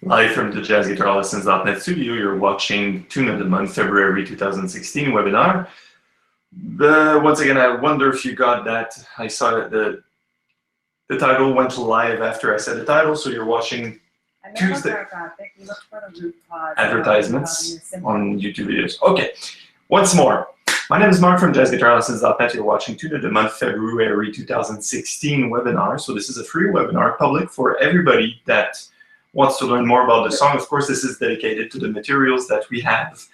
Live from the JazzGuitarLessons.net studio, you're watching Tune of the Month, February 2016 webinar. Once again, I wonder if you got that. I saw that the title went live after I said the title, so you're watching Tuesday advertisements on YouTube videos. Okay, once more. My name is Marc from JazzGuitarLessons.net. You're watching Tune of the Month, February 2016 webinar. So this is a free webinar, public for everybody that wants to learn more about the song. Of course, this is dedicated to the materials that we have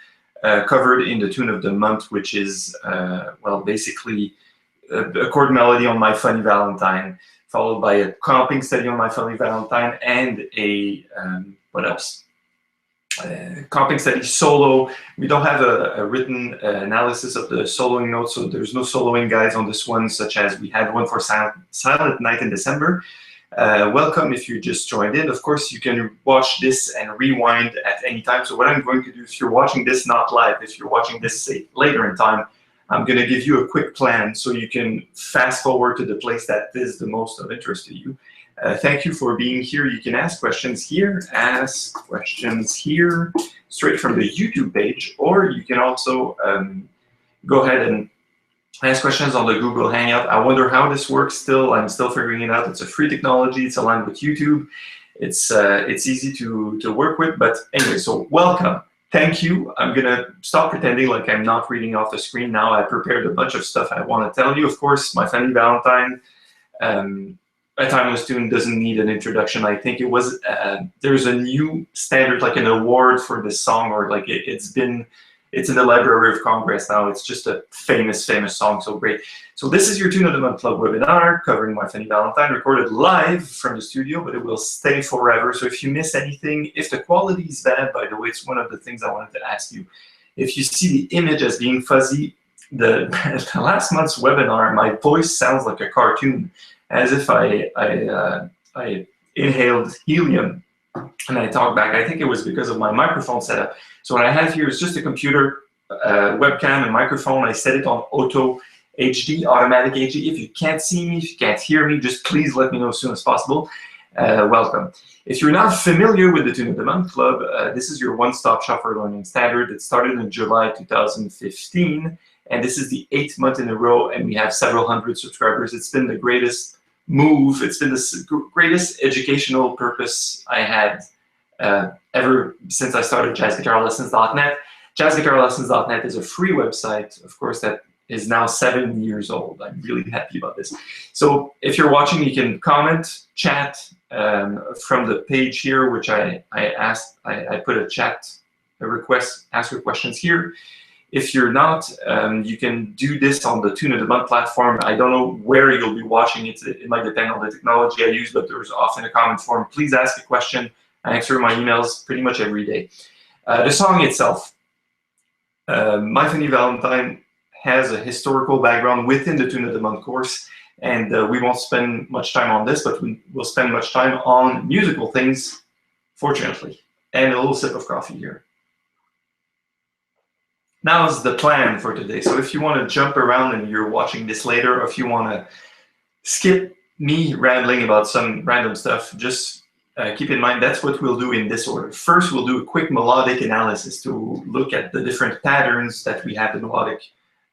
covered in the Tune of the Month, which is, well, basically a chord melody on My Funny Valentine, followed by a comping study on My Funny Valentine, and a, what else? Comping study solo. We don't have a written analysis of the soloing notes, so there's no soloing guides on this one, such as we had one for Silent Night in December. Welcome if you just joined in. Of course, you can watch this and rewind at any time. So what I'm going to do, if you're watching this not live, if you're watching this say, later in time, I'm going to give you a quick plan so you can fast forward to the place that is the most of interest to you. Thank you for being here. You can ask questions here, straight from the YouTube page, or you can also go ahead and ask questions on the Google Hangout. I wonder how this works still. I'm still figuring it out. It's a free technology. It's aligned with YouTube. It's easy to work with. But anyway, so welcome. Thank you. I'm going to stop pretending like I'm not reading off the screen now. I prepared a bunch of stuff I want to tell you. Of course, My Funny Valentine. A Timeless Tune doesn't need an introduction. I think it was, there's a new standard, like an award for this song, or like it's in the Library of Congress now. It's just a famous song, so great. So this is your Tune of the Month Club webinar covering My Funny Valentine, recorded live from the studio, but it will stay forever. So if you miss anything, if the quality is bad, by the way, it's one of the things I wanted to ask you. If you see the image as being fuzzy, the last month's webinar, my voice sounds like a cartoon, as if I inhaled helium and I talk back. I think it was because of my microphone setup. So what I have here is just a computer, webcam, and microphone. I set it on auto HD, automatic HD. If you can't see me, if you can't hear me, just please let me know as soon as possible. Welcome. If you're not familiar with the Tune of the Month Club, this is your one-stop shop for learning standard. It started in July 2015, and this is the 8th month in a row, and we have several hundred subscribers. It's been the greatest move. It's been the greatest educational purpose I had ever since I started JazzGuitarLessons.net. JazzGuitarLessons.net is a free website, of course, that is now 7 years old. I'm really happy about this. So if you're watching, you can comment, chat from the page here, which I put a chat, a request, ask your questions here. If you're not, you can do this on the Tune of the Month platform. I don't know where you'll be watching it. It might depend on the technology I use, but there's often a comment form. Please ask a question. I answer my emails pretty much every day. The song itself, My Funny Valentine, has a historical background within the Tune of the Month course, and we won't spend much time on this, but we'll spend much time on musical things, fortunately, and a little sip of coffee here. Now's the plan for today. So if you want to jump around and you're watching this later, or if you want to skip me rambling about some random stuff, just keep in mind that's what we'll do in this order. First, we'll do a quick melodic analysis to look at the different patterns that we have, the melodic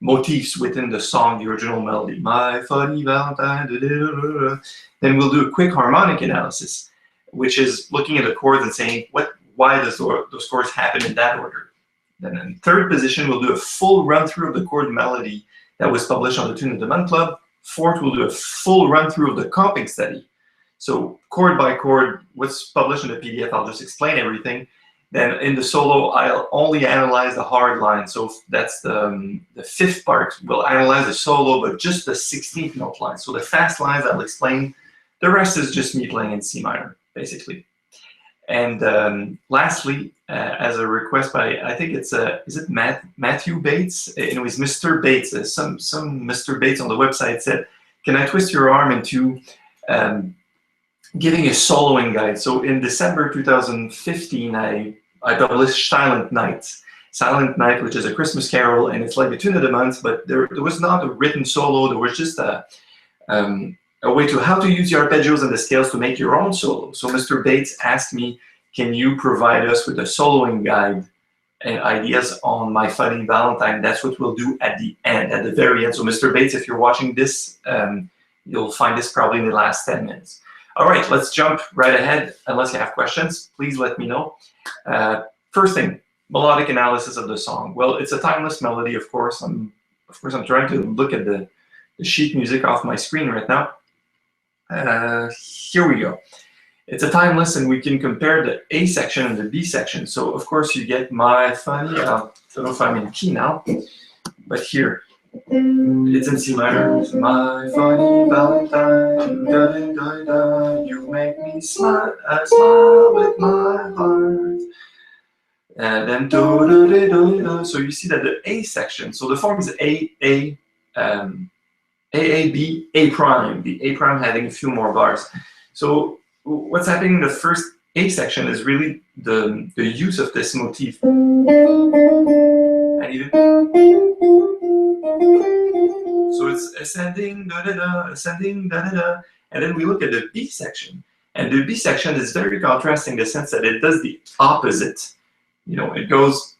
motifs within the song, the original melody. My Funny Valentine. Da, da, da, da. Then we'll do a quick harmonic analysis, which is looking at the chords and saying, why does those chords happen in that order? Then in third position, we'll do a full run-through of the chord melody that was published on the Tune of the Month Club. Fourth, we'll do a full run-through of the comping study. So chord by chord, what's published in the PDF, I'll just explain everything. Then in the solo, I'll only analyze the hard line. So that's the fifth part. We'll analyze the solo, but just the 16th note line. So the fast lines, I'll explain. The rest is just me playing in C minor, basically. And lastly, as a request by, I think it's, is it Matthew Bates? Anyways, Mr. Bates, some Mr. Bates on the website said, can I twist your arm into giving a soloing guide? So in December 2015, I published Silent Night. Silent Night, which is a Christmas carol, and it's like the Tune of the Month, but there was not a written solo. There was just a way to how to use the arpeggios and the scales to make your own solo. So Mr. Bates asked me, can you provide us with a soloing guide and ideas on my Funny Valentine? That's what we'll do at the end, at the very end. So Mr. Bates, if you're watching this, you'll find this probably in the last 10 minutes. All right, let's jump right ahead. Unless you have questions, please let me know. First thing, melodic analysis of the song. Well, it's a timeless melody, of course. I'm trying to look at the sheet music off my screen right now. Here we go. It's a timeless, and we can compare the A section and the B section. So, of course, you get my funny, I don't know if I'm in key now, but here, it's in C minor. My funny Valentine, da, da, da, da, you make me smile, I smile with my heart. And then do, do, do, do, do. So you see that the A section, so the form is A, B, A prime, the A prime having a few more bars. So what's happening in the first A section is really the use of this motif. And even, so it's ascending, da da da, ascending, da da da. And then we look at the B section. And the B section is very contrasting in the sense that it does the opposite. You know, it goes,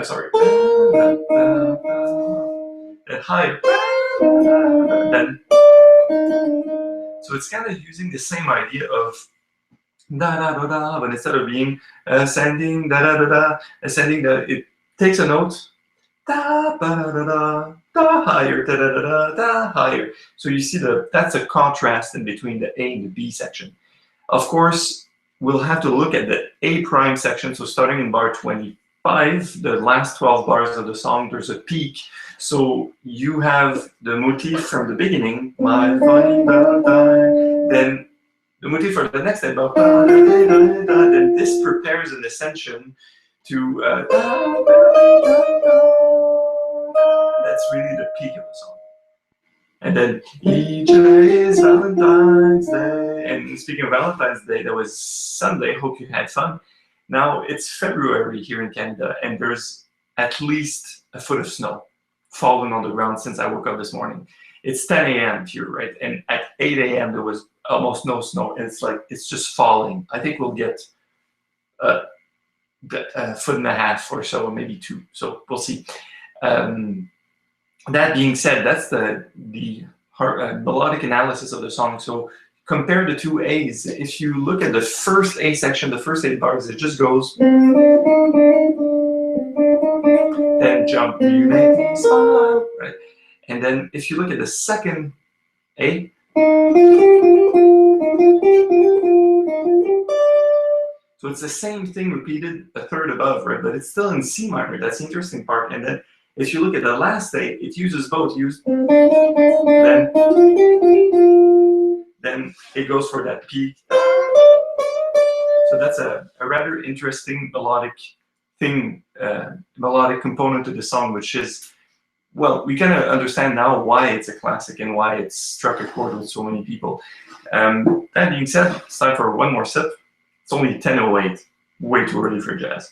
sorry, then higher, then, so it's kind of using the same idea of da da da da, but instead of being ascending, da da da da, ascending, it takes a note, da da da da da, higher, da da da da da, higher. So you see that's a contrast in between the A and the B section. Of course, we'll have to look at the A prime section. So starting in bar 25, the last 12 bars of the song, there's a peak. So you have the motif from the beginning, my funny Valentine, then the motif for the next day, then this prepares an ascension to, that's really the peak of the song. And then each day is Valentine's Day. And speaking of Valentine's Day, that was Sunday. Hope you had fun. Now it's February here in Canada, and there's at least a foot of snow falling on the ground since I woke up this morning. It's 10 a.m. here, right? And at 8 a.m. there was almost no snow, and it's just falling. I think we'll get a foot and a half or so, maybe 2. So we'll see. That being said, that's the melodic analysis of the song. So compare the two A's. If you look at the first A section, the first 8 bars, it just goes, then jump, you make me smile, right? And then if you look at the second A, so it's the same thing repeated a third above, right? But it's still in C minor. That's the interesting part. And then if you look at the last A, it uses both. Then it goes for that peak. So that's a rather interesting melodic thing, melodic component to the song, which is, well, we kind of understand now why it's a classic and why it's struck a chord with so many people. That being said, it's time for one more sip. It's only 10:08, way too early for jazz.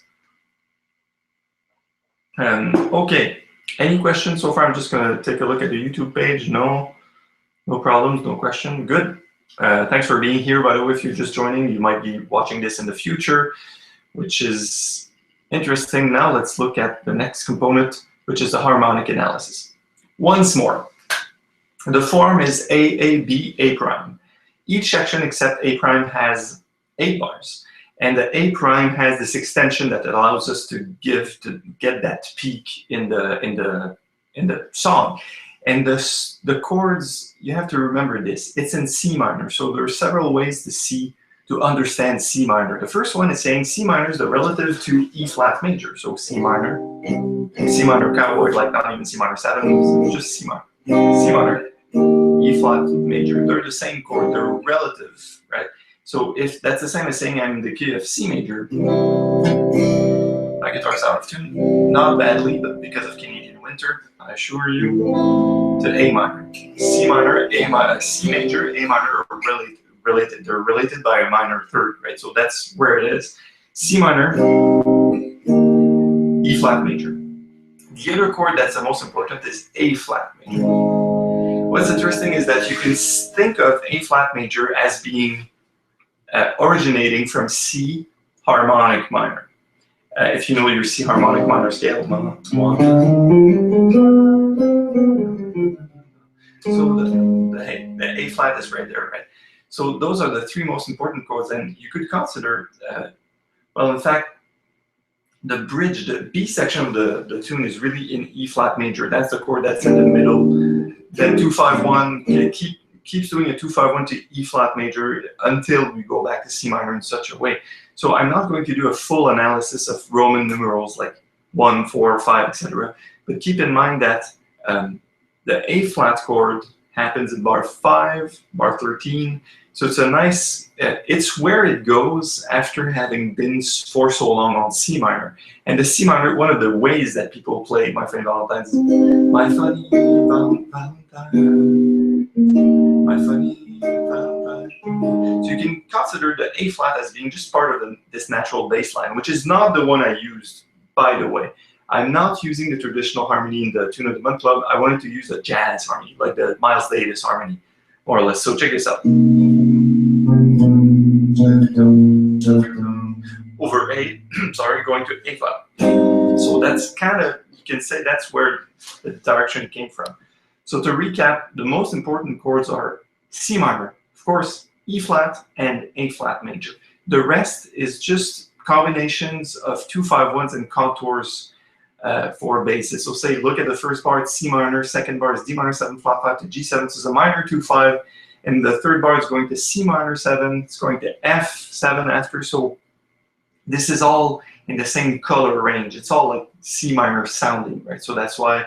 Okay, any questions so far? I'm just going to take a look at the YouTube page. No problems, no question. Good. Thanks for being here. By the way, if you're just joining, you might be watching this in the future, which is interesting. Now let's look at the next component, which is the harmonic analysis. Once more, the form is A, B, A prime. Each section except A prime has 8 bars. And the A prime has this extension that allows us to get that peak in the song. And the chords, you have to remember this, it's in C minor. So there are several ways to understand C minor. The first one is saying C minor is the relative to E flat major. So C minor chord, like not even C minor 7, it's just C minor. C minor, E flat major. They're the same chord, they're relative, right? So if that's the same as saying I'm in the key of C major, my guitar's out of tune, not badly, but because of Canadian winter, I assure you, to A minor. C minor, A minor, C major, A minor are related. They're related by a minor third, right? So that's where it is. C minor, E flat major. The other chord that's the most important is A flat major. What's interesting is that you can think of A flat major as being originating from C harmonic minor. If you know your C harmonic minor scale, so the A flat is right there, right? So those are the three most important chords, and you could consider, well, in fact, the bridge, the B section of the tune is really in E flat major. That's the chord that's in the middle. Then 2-5-1, keeps doing a 2-5-1 to E flat major until we go back to C minor in such a way. So I'm not going to do a full analysis of Roman numerals like 1, 4, 5, etc. But keep in mind that the A flat chord happens in bar 5, bar 13. So it's a nice, it's where it goes after having been for so long on C minor. And the C minor, one of the ways that people play My Funny Valentine is My Funny Valentine, My Funny Valentine. So you can consider the A flat as being just part of this natural bass line, which is not the one I used, by the way. I'm not using the traditional harmony in the Tune of the Month Club. I wanted to use a jazz harmony, like the Miles Davis harmony, more or less. So check this out. Over A, sorry, going to A flat. So that's kind of, you can say that's where the direction came from. So to recap, the most important chords are C minor, of course, E flat, and A flat major. The rest is just combinations of 2-5-1s and contours for basses. So say, look at the first bar, it's C minor, second bar is D minor 7 flat 5 to G7, so it's a minor 2-5, and the third bar is going to C minor 7, it's going to F7 after, so this is all in the same color range. It's all like C minor sounding, right? So that's why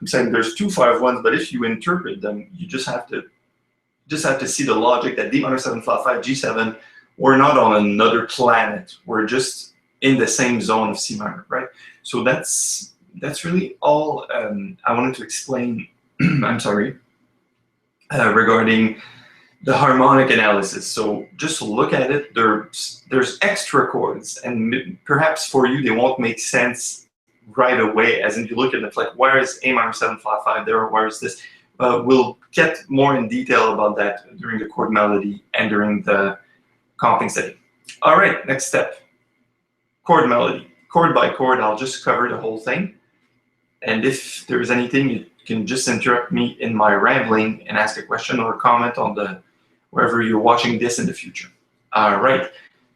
I'm saying there's 2-5-1s, but if you interpret them, you just have to see the logic that D minor 7 flat 5, G7, we're not on another planet. We're just in the same zone of C minor, right? So that's really all I wanted to explain. I'm sorry, regarding the harmonic analysis. So just look at it. There's extra chords, and perhaps for you they won't make sense right away. As in, you look at it like, where is A minor 7 flat 5 there? Where is this? We'll get more in detail about that during the chord melody and during the comping setting. All right, next step. Chord melody. Chord by chord, I'll just cover the whole thing. And if there's anything, you can just interrupt me in my rambling and ask a question or comment on wherever you're watching this in the future. All right,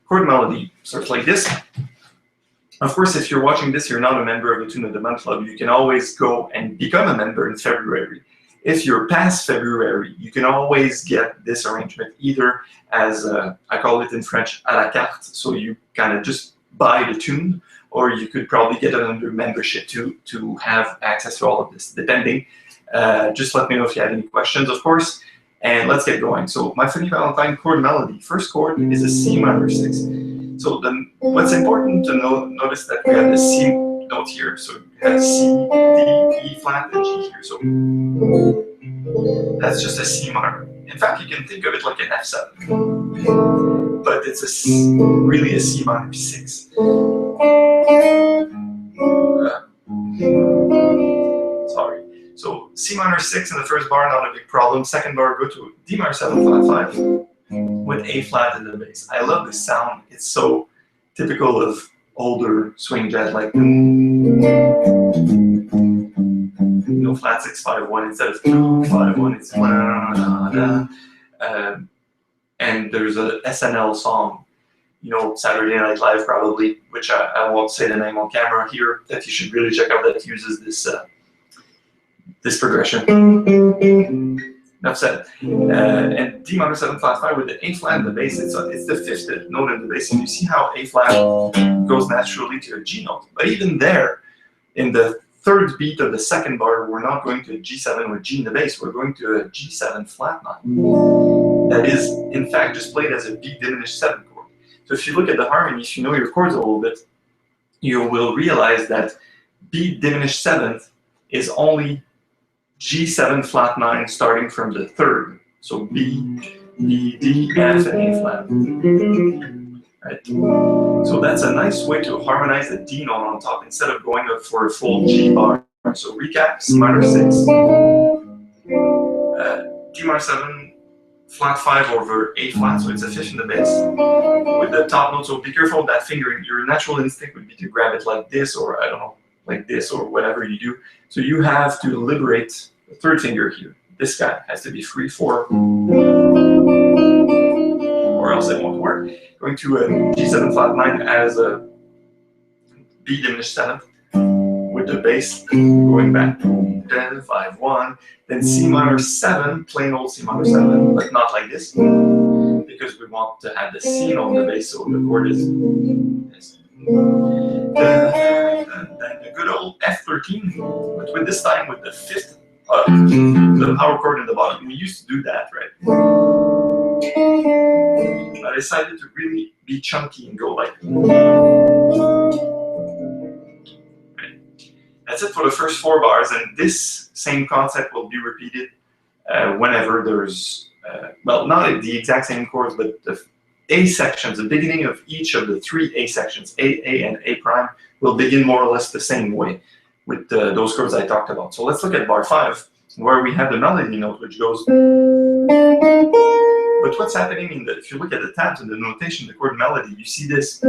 chord melody starts like this. Of course, if you're watching this, you're not a member of the Tune of the Month Club, you can always go and become a member in February. If you're past February, you can always get this arrangement either as, I call it in French, à la carte, so you kind of just buy the tune, or you could probably get it under membership to have access to all of this, depending. Just let me know if you have any questions, of course, and let's get going. So My Funny Valentine chord melody. First chord is a C minor 6. So what's important to notice that we have the C note here. So you have C, D, E flat, and G here. So that's just a C minor. In fact, you can think of it like an F7, but it's really a C minor 6. Sorry. So C minor 6 in the first bar, not a big problem. Second bar, go to D minor 7 flat 5 with A flat in the bass. I love this sound. It's so typical of older swing jazz, like flat 6-5-1 instead of 2-5-1. It's and there's a SNL song, Saturday Night Live probably, which I won't say the name on camera here, that you should really check out, that uses this progression. Enough said. And D minor 7 flat 5 with the A flat in the bass, it's the fifth note in the bass, and you see how A flat goes naturally to a G note. But even there, in the third beat of the second bar, we're not going to a G7 with G in the bass, we're going to a G7 flat 9. That is, in fact, just played as a B diminished 7 chord. So if you look at the harmony, if you know your chords a little bit, you will realize that B diminished 7th is only G7 flat 9 starting from the third. So B, D, F, and A flat. Right? So that's a nice way to harmonize the D note on top instead of going up for a full G bar. So recap, C minor 6, D minor 7, flat 5 over A flat, so it's a fifth in the bass with the top note. So be careful of that fingering. Your natural instinct would be to grab it like this, or I don't know, like this, or whatever you do. So you have to liberate the third finger here. This guy has to be free for, or else it won't work. Going to a G7 flat 9 as a B diminished 7th with the bass going back. 10, 5, 1, then C minor 7, plain old C minor 7, but not like this, because we want to have the C note on the bass, so the chord is this. Then the good old F13, but with this time with the fifth, the power chord in the bottom. We used to do that, right? I decided to really be chunky and go like. That's it for the first 4 bars, and this same concept will be repeated whenever there's, well, not the exact same chords, but the A sections, the beginning of each of the 3 A sections, A, and A prime, will begin more or less the same way with those chords I talked about. So let's look at bar 5, where we have the melody note, which goes. But what's happening in the, if you look at the tabs in the notation, the chord melody, you see this.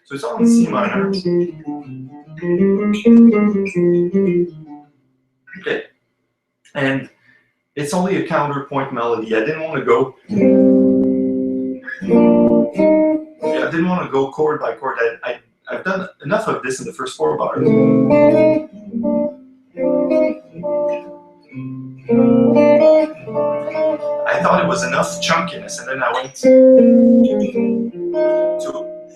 So it's all in C minor. Okay. And it's only a counterpoint melody. I didn't want to go. I didn't want to go chord by chord. I've done enough of this in the first 4 bars. I thought it was enough chunkiness, and then I went to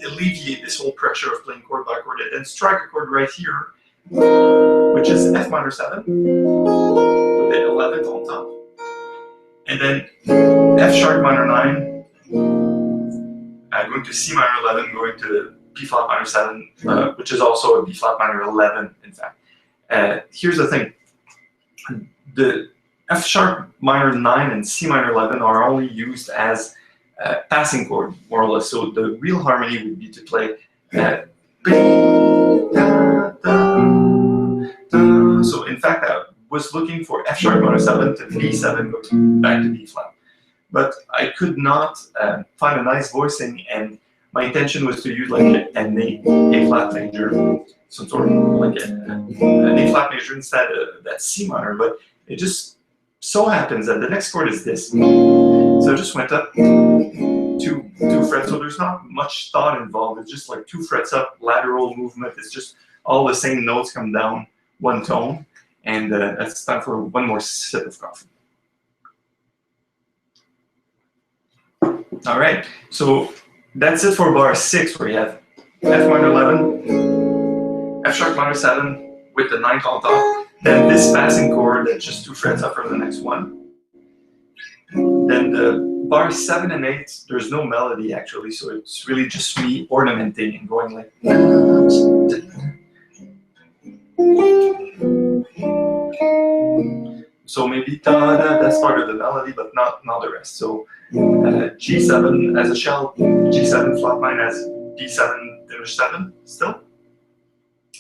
alleviate this whole pressure of playing chord by chord, and then strike a chord right here, which is F minor 7 with the 11th on top, and then F sharp minor 9, going to C minor 11, going to B flat minor 7, which is also a B flat minor 11, in fact. Here's the thing. The F sharp minor 9 and C minor 11 are only used as passing chord, more or less. So the real harmony would be to play so in fact I was looking for F sharp minor 7 to B7, go back to B flat. But I could not find a nice voicing, and my intention was to use like an A flat major, some sort of like an A flat major instead of that C minor, but it just so happens that the next chord is this. So I just went up 2 frets, so there's not much thought involved. It's just like 2 frets up, lateral movement. It's just all the same notes come down 1 tone, and that's time for one more sip of coffee. All right, so that's it for bar 6, where you have F minor 11, F sharp minor 7 with the 9th on top, then this passing chord that's just 2 frets up from the next one. Then the bar 7 and 8, there's no melody actually, so it's really just me ornamenting and going like. So maybe da-da, that's part of the melody, but not the rest. So G7 as a shell, G7 flat 9 as B7 diminished 7 still.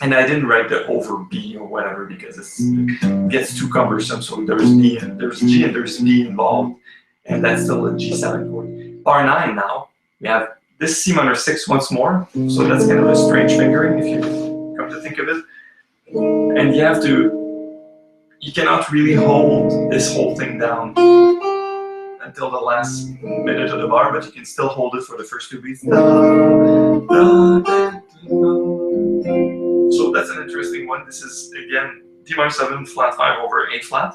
And I didn't write the over B or whatever because it gets too cumbersome. So there's B and there's G and there's B involved, and that's still a G7 chord. Bar 9 now, we have this C minor 6 once more. So that's kind of a strange fingering if you come to think of it. And you cannot really hold this whole thing down until the last minute of the bar, but you can still hold it for the first 2 beats. So that's an interesting one. This is, again, D minor 7, flat 5 over A flat.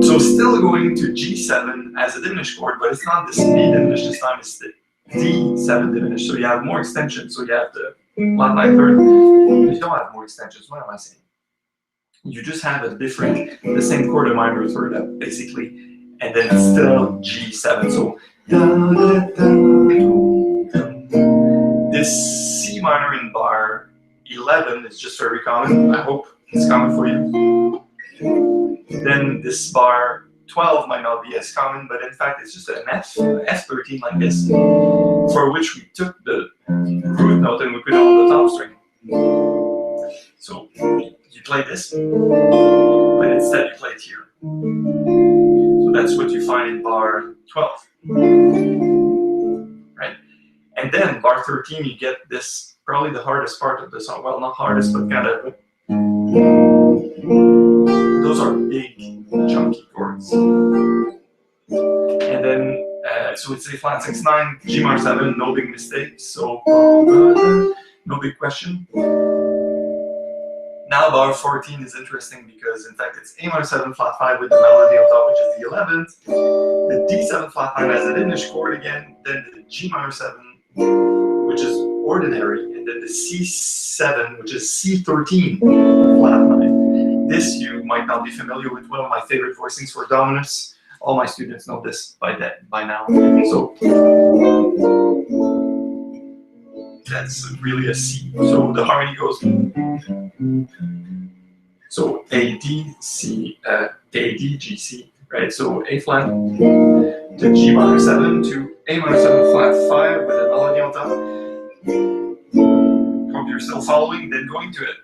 So still going to G7 as a diminished chord, but it's not this B diminished this time, it's the D7 diminished. So you have more extension. So you have the flat 9 third. You don't have more extensions. What am I saying? You just have a different, the same chord of minor third up, basically, and then it's still G7. So this C minor in bar 11 is just very common. I hope it's common for you. Then this bar 12 might not be as common, but in fact it's just an F13 like this, for which we took the root note and we put it on the top string. So you play this, but instead you play it here. So that's what you find in bar 12, right? And then bar 13, you get this, probably the hardest part of the song. Well, not hardest, but kind of, those are big, chunky chords. And then, so it's A flat 6/9, G minor 7, no big mistakes. So, no big question. Now bar 14 is interesting because in fact it's A minor 7 flat 5 with the melody on top, which is the 11th. The D7 flat 9 has a diminished chord again, then the G minor 7, which is ordinary, and then the C7, which is C13 flat 9. This you might not be familiar with, one of my favorite voicings for dominus. All my students know this by now. So that's really a C. So the harmony goes. So A, D, C, A, D, G, C, right? So A flat to G minor 7 to A minor 7 flat 5 with a melody on top. Hope you're still following. Then going to it,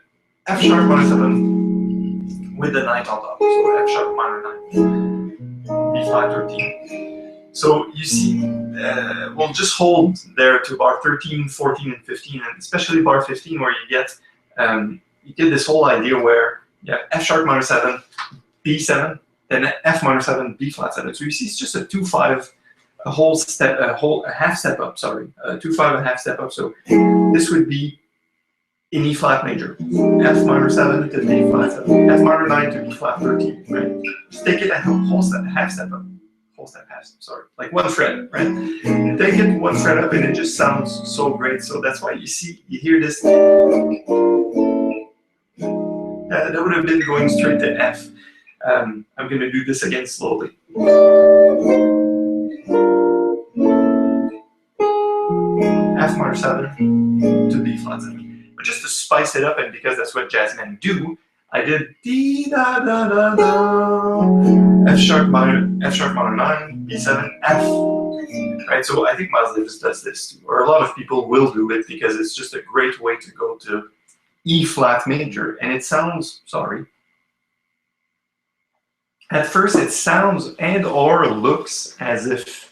F sharp minor 7 with the 9 on top. So F sharp minor 9, B flat 13. So you see, we'll just hold there to bar 13, 14, and 15, and especially bar 15, where you get this whole idea where you have F sharp minor 7, B7, then F minor 7, B flat 7. So you see, it's just a 2/5, a half step up. Sorry, 2/5, a half step up. So this would be in E flat major, F minor 7 to B flat 7, F minor 9 to B flat 13. Right? Just take it a whole step, half step up. Sorry, like one fret, right? You take it one fret up and it just sounds so great. So that's why you hear this. That would have been going straight to F. I'm going to do this again slowly. F minor 7 to B flat 7. But just to spice it up, and because that's what jazz men do, I did D da da da da, F sharp minor 9, B7, F. Right, so I think Miles Davis does this too, or a lot of people will do it because it's just a great way to go to E flat major, and it sounds, sorry. At first, it sounds and or looks as if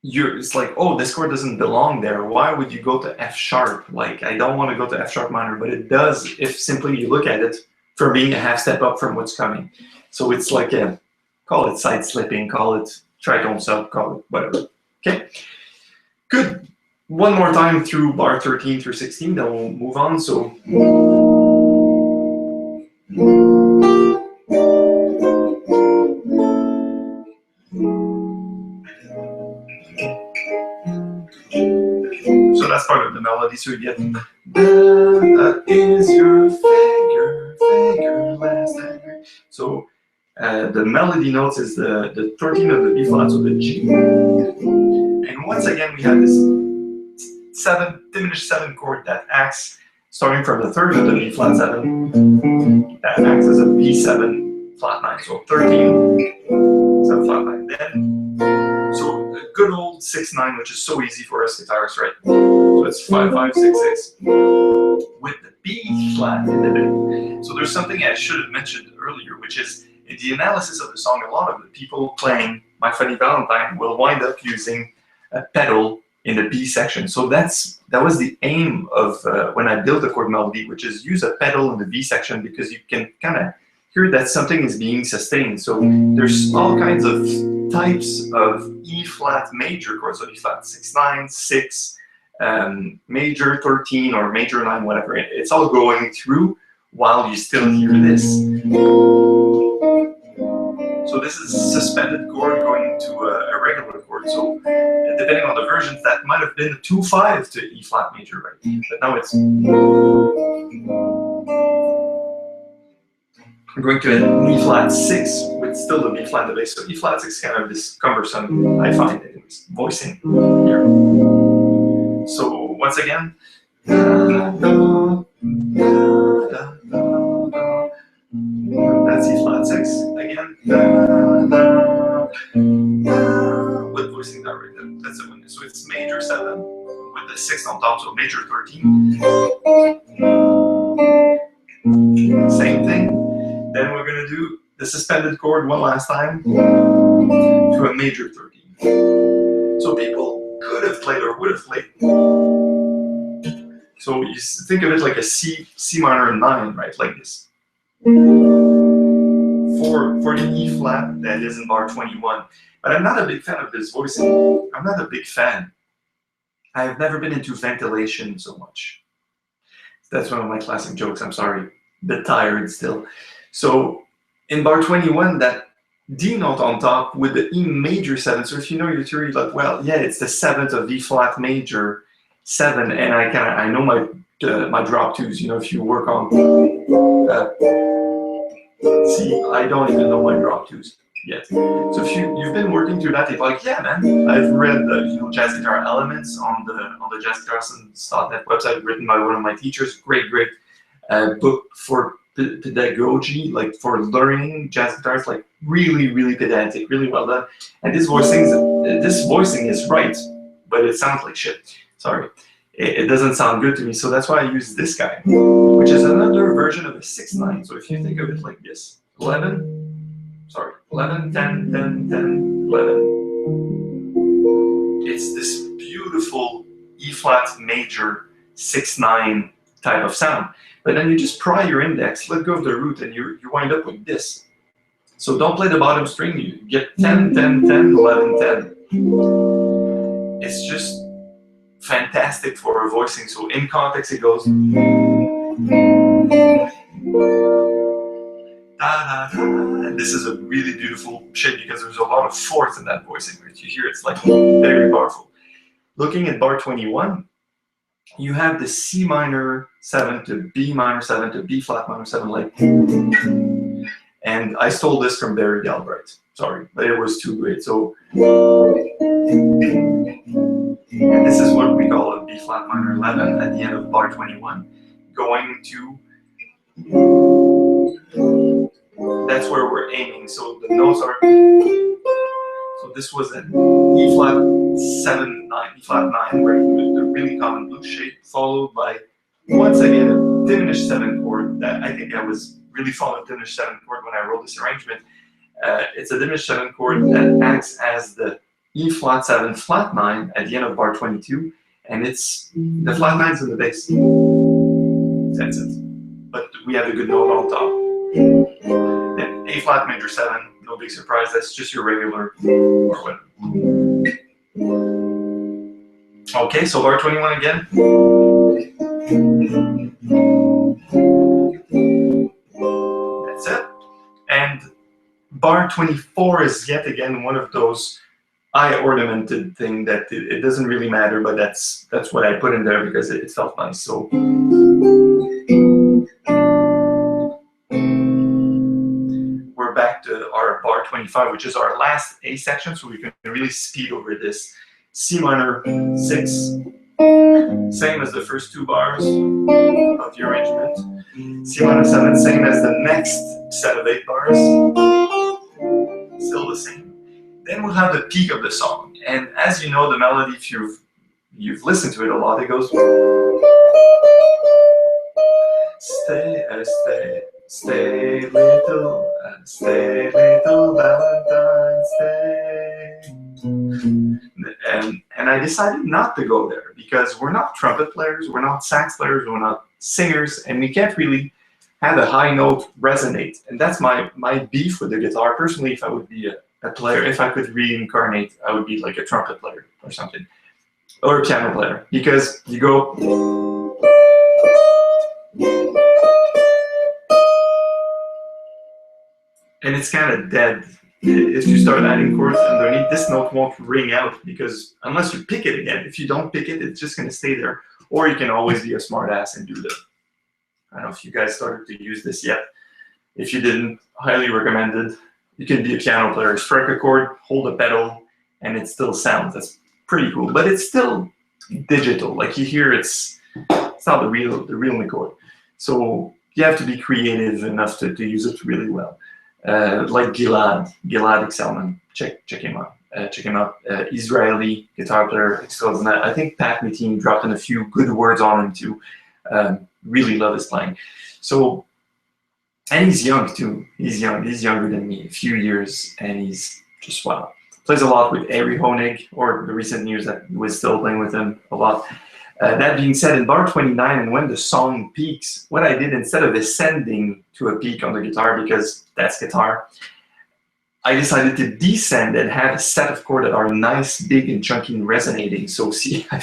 it's like, oh, this chord doesn't belong there. Why would you go to F sharp? Like, I don't want to go to F sharp minor, but it does if simply you look at it from being a half step up from what's coming. So it's like call it side slipping, call it tritone sub, call it whatever. Okay, good. One more time through bar 13 through 16, then we'll move on. So. So that's part of the melody. So you get is your finger last angry. So the melody notes is the 13 of the B flat, so the G. And once again, we have this diminished 7 chord that acts starting from the 3rd of the B flat 7. That acts as a B7 flat 9. So 13, 7 flat 9. Then, so a good old 6/9, which is so easy for us guitarists, right? So it's 5/5/6/6 with the B flat in the middle. So there's something I should have mentioned earlier, which is in the analysis of the song, a lot of the people playing My Funny Valentine will wind up using a pedal in the B section. So that was the aim of when I built the chord melody, which is use a pedal in the B section because you can kind of hear that something is being sustained. So there's all kinds of types of E flat major chords, so E flat 6/9, 6, major 13 or major 9, whatever. It's all going through while you still hear this. So this is a suspended chord going to a regular chord. So depending on the versions, that might have been a 2/5 to E flat major, right? But now it's I'm going to an E flat 6 with still the B flat in the bass. So E flat 6 is kind of this cumbersome, I find, anyways, voicing here. So once again, that's E flat 6 again. With voicing that right there. That's the one. So it's major 7 with the 6 on top, so major 13. Then we're going to do the suspended chord one last time to a major 13. So people could have played or would have played. So you think of it like a C minor 9, right? Like this. For the E flat that is in bar 21. But I'm not a big fan of this voicing. I'm not a big fan. I've never been into ventilation so much. That's one of my classic jokes, I'm sorry. A bit tired still. So in bar 21, that D note on top with the E major 7. So if you know your theory, like, well, yeah, it's the 7th of E flat major 7, and I know my drop 2s. You know, if you work on see, I don't even know my drop 2s yet. So if you've been working through that, you're like, yeah, man, I've read Jazz Guitar Elements on the jazzguitarlessons.net website, written by one of my teachers. Great book for pedagogy, like for learning jazz guitars, like really pedantic, really well done. And this voicing is right, but it sounds like shit. Sorry, it doesn't sound good to me. So that's why I use this guy, which is another version of a 6/9. So if you think of it like this, 11, 10, 10, 10, 11. It's this beautiful E flat major 6/9 type of sound. But then you just pry your index, let go of the root, and you wind up with this. So don't play the bottom string, you get 10, 10, 10, 11, 10. It's just fantastic for voicing. So in context it goes and this is a really beautiful shape because there's a lot of fourths in that voicing. Right? You hear it's like very powerful. Looking at bar 21, you have the C minor 7 to B minor 7 to B flat minor 7, like, and I stole this from Barry Galbraith. Sorry, but it was too great. So, and this is what we call a B flat minor 11 at the end of bar 21, going to. That's where we're aiming. So the notes are. So this was an E flat 7 9, E flat 9, where the really common blues shape, followed by once again a diminished 7 chord. That I think I was really fond of diminished 7 chord when I wrote this arrangement. It's a diminished 7 chord that acts as the E flat 7 flat 9 at the end of bar 22, and it's the flat 9's in the bass. That's it. But we have a good note on top. Then A flat major 7, no big surprise. That's just your regular or whatever. Okay, so bar 21 again. That's it. And bar 24 is yet again one of those eye ornamented thing that it doesn't really matter, but that's what I put in there because it felt nice. So we're back to our bar 25, which is our last A section, so we can really speed over this. C minor 6, same as the first 2 bars of the arrangement. C minor 7, same as the next set of 8 bars, still the same. Then we'll have the peak of the song, and as you know, the melody, if you've listened to it a lot, it goes stay little Valentine, stay. And I decided not to go there because we're not trumpet players, we're not sax players, we're not singers, and we can't really have a high note resonate. And that's my beef with the guitar. Personally, if I would be a player, if I could reincarnate, I would be like a trumpet player or something, or a piano player, because you go. And it's kind of dead. If you start adding chords underneath, this note won't ring out because unless you pick it again, if you don't pick it, it's just going to stay there. Or you can always be a smart ass and do the. I don't know if you guys started to use this yet. If you didn't, highly recommended. You can be a piano player, strike a chord, hold a pedal, and it still sounds. That's pretty cool. But it's still digital. Like you hear, it's not the real chord. So you have to be creative enough to use it really well. Like Gilad Excelman, check him out. Israeli guitar player, extraordinary. I think Pat Metini dropped in a few good words on him too. Really love his playing. So And he's young too. He's young. He's younger than me, a few years, and he's just wow. Plays a lot with Ari Honig, or the recent years that was still playing with him a lot. That being said, in bar 29, and when the song peaks, what I did instead of ascending to a peak on the guitar, because that's guitar, I decided to descend and have a set of chords that are nice, big, and chunky and resonating. So see, I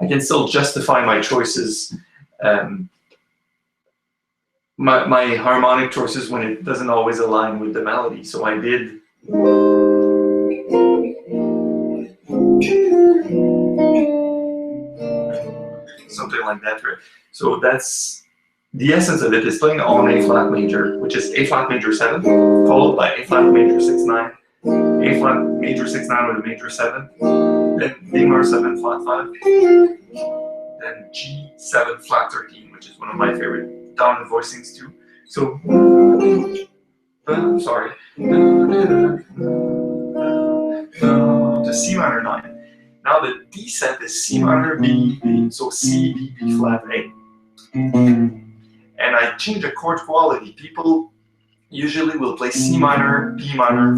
can still justify my choices, my harmonic choices when it doesn't always align with the melody. So I did. Something like that, right? So that's the essence of it, is playing on A flat major, which is A flat major 7, followed by A flat major 6/9, A flat major 6/9 with a major 7, then B minor 7 flat 5, then G7 flat 13, which is one of my favorite dominant voicings too. So, sorry, to C minor 9. Now the descent is C minor, B, B, so C, B, B flat, A. And I change the chord quality. People usually will play C minor, B minor.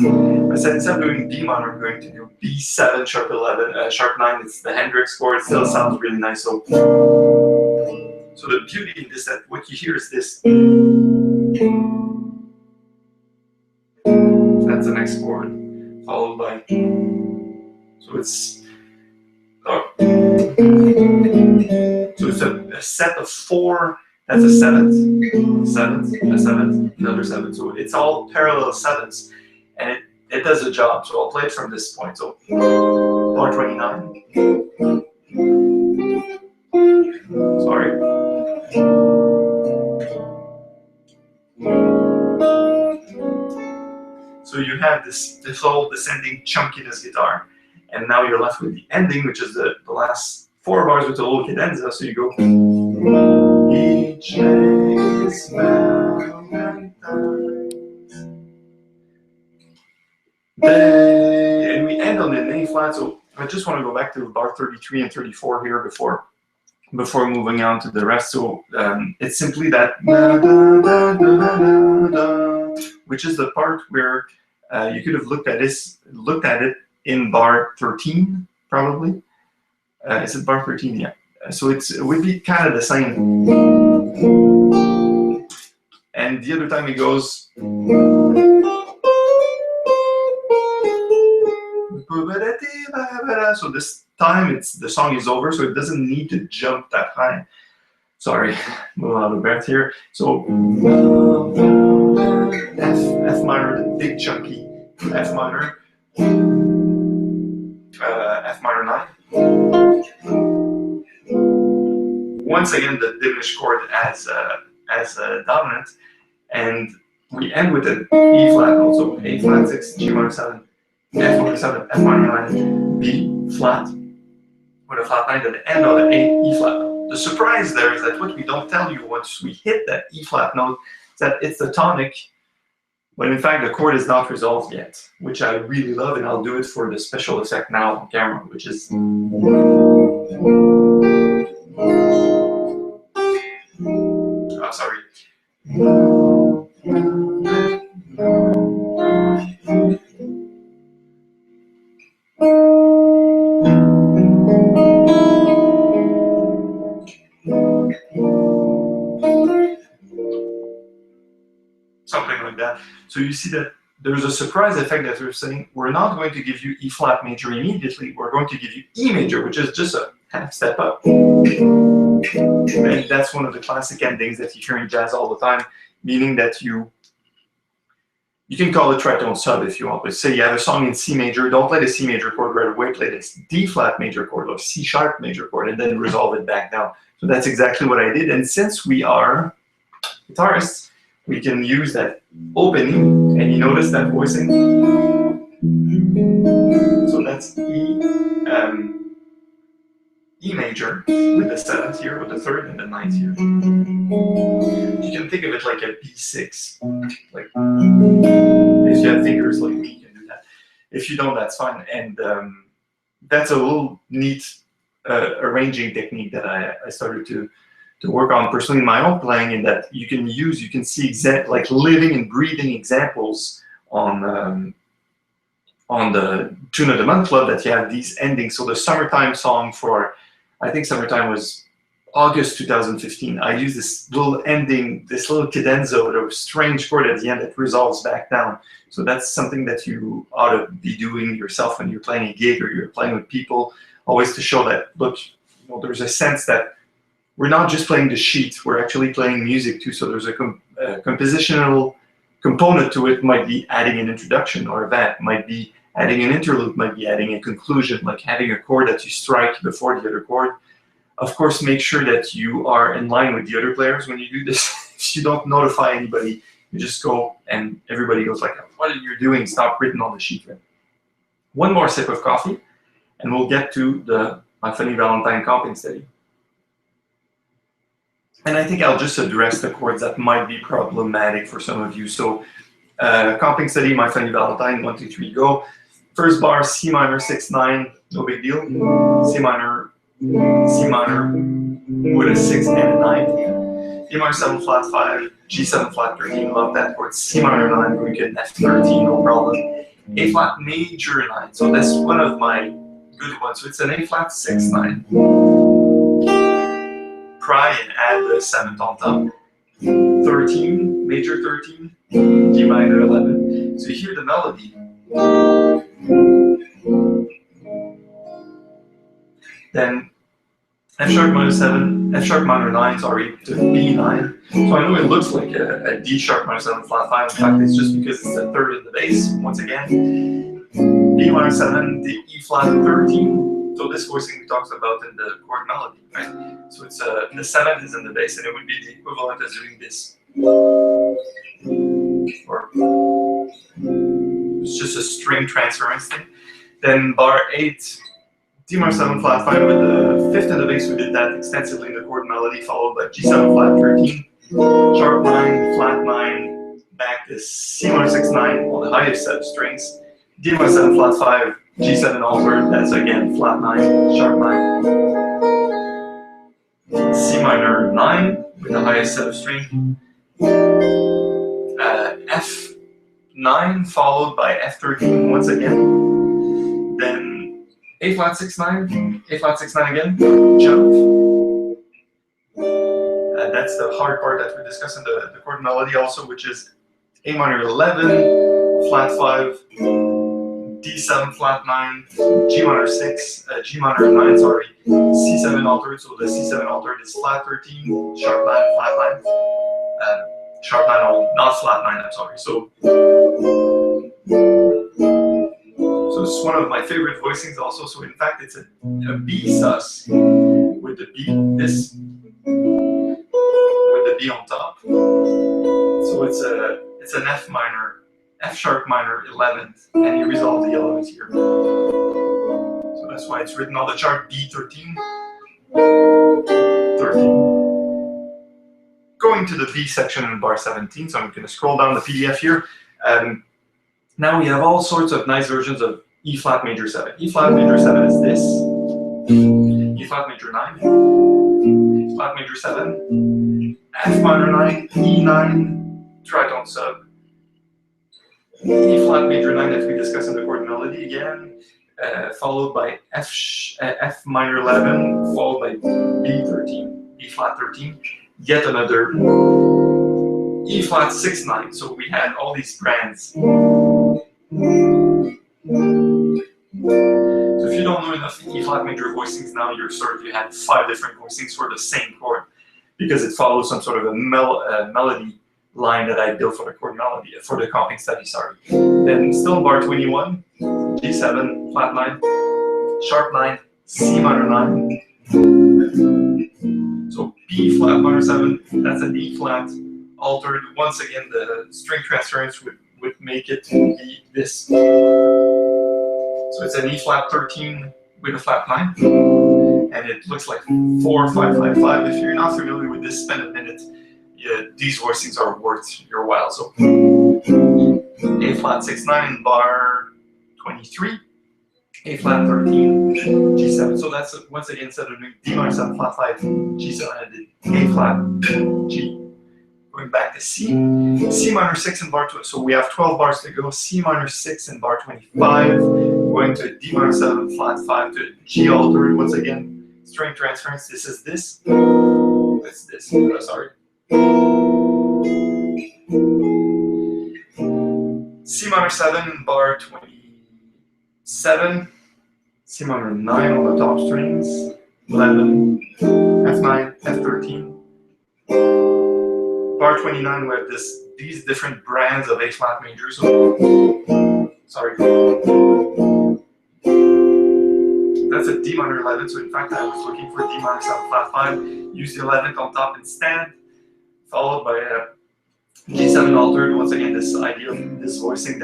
I said instead of doing B minor, I'm going to do B7 sharp 11, sharp 9. It's the Hendrix chord. It still sounds really nice. So the beauty in this, that what you hear is this. That's the next chord, followed by. So it's. So it's a set of 4. That's a 7th, 7th, a 7th, another 7th. So it's all parallel 7ths, and it does the job. So I'll play it from this point. So bar 29. Sorry. So you have this whole descending chunkiness guitar, and now you're left with the ending, which is the last 4 bars with a little cadenza. So you go. Each day's Valentine's Day, and we end on an A flat. So I just want to go back to bar 33 and 34 here before moving on to the rest. So it's simply that, which is the part where you could have looked at it in bar 13 probably. Is it bar 13? Yeah. So it would be kind of the same. And the other time it goes. So this time the song is over, so it doesn't need to jump that high. Sorry, I'm a little out of breath here. So F minor, the big chunky F minor, F minor 9. Once again, the diminished chord as a dominant, and we end with an E flat note. So A flat 6, G minor 7, F minor 7, F minor 9, B flat with a flat 9, then end on an A E flat note. The surprise there is that what we don't tell you once we hit that E flat note is that it's the tonic, but in fact the chord is not resolved yet, which I really love, and I'll do it for the special effect now on camera, which is. Oh, sorry. Something like that. So you see that there's a surprise effect that we're saying, we're not going to give you E flat major immediately, we're going to give you E major, which is just a half step up. And that's one of the classic endings that you hear in jazz all the time, meaning that you can call it tritone sub if you want, but say you have a song in C major, don't play the C major chord right away, play this D flat major chord or C sharp major chord, and then resolve it back down. So that's exactly what I did, and since we are guitarists, we can use that opening, and you notice that voicing. So that's E major with the 7th here, with the 3rd and the 9th here. You can think of it like a B6. Like if you have fingers like me, you can do that. If you don't, that's fine. And that's a little neat arranging technique that I started to work on personally in my own playing, and that you can see like living and breathing examples on the Tune of the Month Club, that you have these endings. So the summertime song for, I think summertime was August 2015. I use this little ending, this little cadenza, or strange chord at the end that resolves back down. So that's something that you ought to be doing yourself when you're playing a gig or you're playing with people, always to show that, look, you know, there's a sense that we're not just playing the sheet, we're actually playing music too. So there's a compositional component to it. Might be adding an introduction, or that might be adding an interlude, might be adding a conclusion, like having a chord that you strike before the other chord. Of course, make sure that you are in line with the other players when you do this. If you don't notify anybody, you just go and everybody goes like, what are you doing? It's not written on the sheet. Right? One more sip of coffee, and we'll get to my Funny Valentine comping study. And I think I'll just address the chords that might be problematic for some of you. So, comping study, my Funny Valentine, 1, 2, 3, go. First bar, C minor 6/9, no big deal. C minor with a 6 and a 9. D minor 7 flat 5, G7 flat 13, love that chord. C minor 9, we get F13, no problem. A flat major 9, so that's one of my good ones. So it's an A flat 6/9. Pry and add the 7th on top. 13, major 13, G minor 11. So you hear the melody. Then F sharp minor 7, F sharp minor 9, sorry, to B9. So I know it looks like a D sharp minor 7 flat 5. In fact, it's just because it's the third in the bass, once again. B minor 7, the E flat 13. So this voicing we talked about in the chord melody, right? So it's the 7th is in the bass, and it would be the equivalent of doing this. Or it's just a string transference thing. Then bar 8. D minor 7 flat 5 with the 5th in the bass. We did that extensively in the chord melody, followed by G7 flat 13, sharp 9, flat 9, back to C minor 6/9 on the highest set of strings, D minor 7 flat 5, G7 altered, that's again flat 9, sharp 9, C minor 9 with the highest set of string, F9 followed by F13 once again, then A flat 6/9, A flat 6/9 again, jump. That's the hard part that we discussed in the chord melody also, which is A minor 11, flat 5, D7 flat 9, G minor 6, G minor 9, sorry, C7 altered, so the C7 altered is flat 13, sharp 9, flat 9, sharp 9 only, not flat 9, I'm sorry. So it's one of my favorite voicings also. So in fact, it's a B sus with the B, with the B on top. So it's an F minor, F sharp minor 11th, and you resolve the elements here. So that's why it's written on the chart B13, 13. Going to the B section in bar 17, so I'm going to scroll down the PDF here. Now we have all sorts of nice versions of E flat major 7. E flat major 7 is this. E flat major 9. E flat major 7. F minor 9. E9. Tritone sub. E flat major 9 that we discussed in the chord melody again. Followed by F minor 11. Followed by B13. B flat 13. Yet another E flat 6/9. So we had all these brands. So if you don't know enough E flat major voicings now, you had 5 different voicings for the same chord, because it follows some sort of a melody line that I built for the chord melody, for the comping study, sorry. Then still bar 21, G7, flat 9, sharp 9, C minor 9. So B flat minor 7, that's an E flat altered. Once again, the string transference would make it be this. So it's an E flat 13 with a flat 9, and it looks like 4, 5, 5, 5. If you're not familiar with this, spend a minute. Yeah, these voicings are worth your while. So A flat 6/9 bar 23, A flat 13, G7. So that's once again instead of doing D minor 7 flat 5, G7, I did A flat, G. Going back to C, C minor 6 in bar 2. So we have 12 bars to go. C minor 6 in bar 25. Going to D minor 7 flat 5 to G altered once again. String transference. This is this. That's this. Sorry. C minor 7 in bar 27. C minor 9 on the top strings. 11. F9, F13. Bar 29, we have these different brands of A flat major. So, sorry. That's a D minor 11. So in fact, I was looking for D minor 7 flat 5. Use the 11th on top instead, followed by a G7 altered. Once again, this idea of this voicing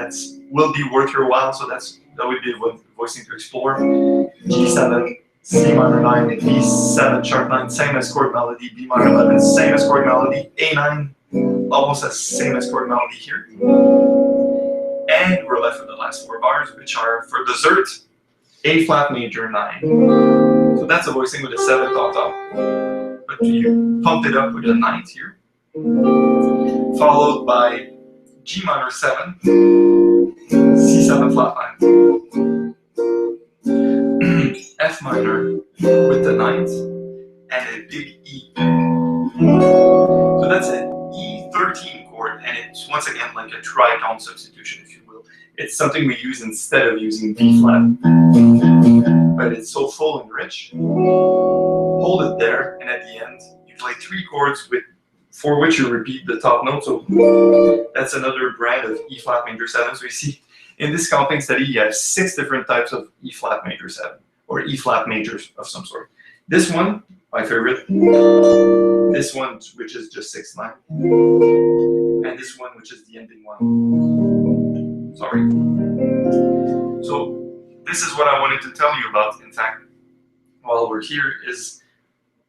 will be worth your while. So that would be a voicing to explore. G7. C minor 9, B7 sharp 9, same as chord melody, B minor 11, same as chord melody, A9, almost as same as chord melody here. And we're left with the last 4 bars, which are for dessert, A flat major 9. So that's a voicing with a 7th on top. But you pump it up with a 9th here. Followed by G minor 7, C7 flat 9. F minor with the 9th and a big E. So that's an E13 chord, and it's once again like a tritone substitution, if you will. It's something we use instead of using D flat, but it's so full and rich. Hold it there, and at the end, you play 3 chords for which you repeat the top note. So that's another brand of E flat major 7. So you see, in this comping study, you have 6 different types of E flat major 7. Or E flat majors of some sort. This one, my favorite. This one, which is just 6/9, and this one, which is the ending one. Sorry. So this is what I wanted to tell you about. In fact, while we're here, is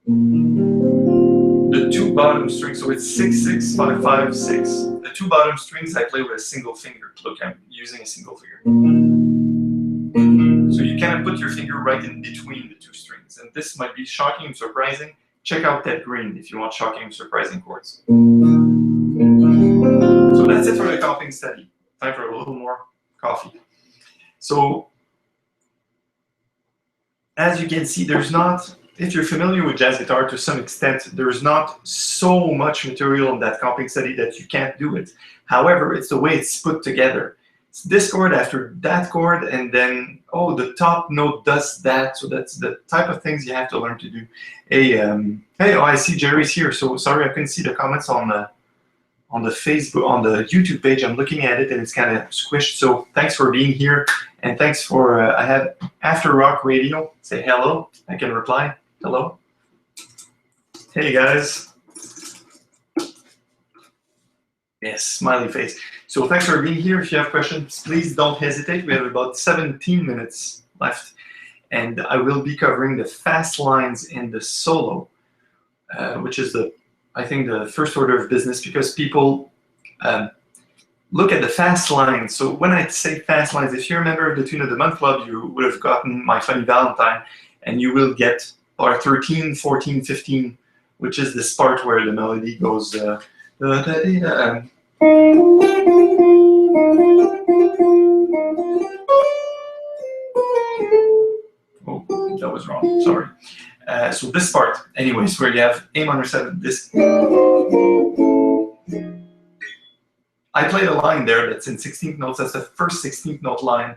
the 2 bottom strings. So it's 6, 6, 5, 5, 6. The 2 bottom strings I play with a single finger. Look, I'm using a single finger. So you kind of put your finger right in between the 2 strings. And this might be shocking and surprising. Check out Ted Green if you want shocking and surprising chords. So that's it for the comping study. Time for a little more coffee. So as you can see, there's not, if you're familiar with jazz guitar to some extent, there's not so much material in that comping study that you can't do it. However, it's the way it's put together. It's this chord after that chord, and then, oh, the top note does that. So that's the type of things you have to learn to do. Hey, oh, I see Jerry's here. So sorry, I couldn't see the comments on the Facebook, on the YouTube page. I'm looking at it and it's kind of squished. So thanks for being here, and thanks for I have After Rock Radio. Say hello. I can reply. Hello. Hey guys. Yes, smiley face. So thanks for being here. If you have questions, please don't hesitate. We have about 17 minutes left, and I will be covering the fast lines in the solo, which is I think the first order of business, because people look at the fast lines. So when I say fast lines, if you're a member of the Tune of the Month Club, you would have gotten my Funny Valentine, and you will get bar 13, 14, 15, which is this part where the melody goes. Oh, that was wrong. Sorry. So this part, anyways, where you have A minor 7, this. I played a line there that's in 16th notes. That's the first 16th note line,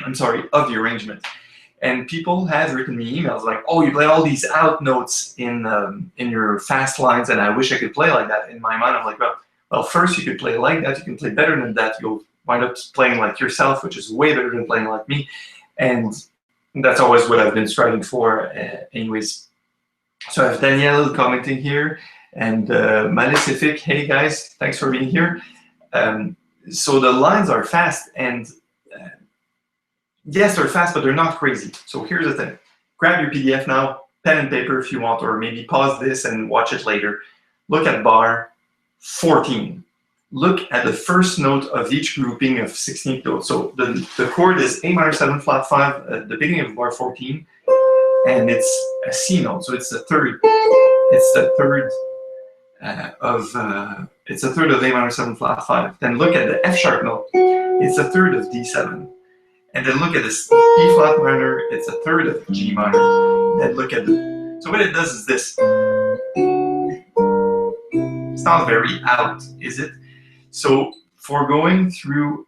I'm sorry, of the arrangement. And people have written me emails like, oh, you play all these out notes in your fast lines, and I wish I could play like that. In my mind, I'm like, well, first you could play like that. You can play better than that. You'll wind up playing like yourself, which is way better than playing like me. And that's always what I've been striving for anyways. So I have Danielle commenting here, and Malefic, hey guys, thanks for being here. So the lines are fast, and yes, they're fast, but they're not crazy. So here's the thing. Grab your PDF now, pen and paper if you want, or maybe pause this and watch it later. Look at bar 14. look at the first note of each grouping of 16th notes. So the chord is A minor 7 flat 5 at the beginning of bar 14, and it's a C note, so it's the third. It's the third it's a third of A minor 7 flat 5. Then look at the F sharp note. It's a third of D7. And then look at this E flat minor. It's a third of G minor. Then look at the. So what it does is this. It's not very out, is it? So for going through.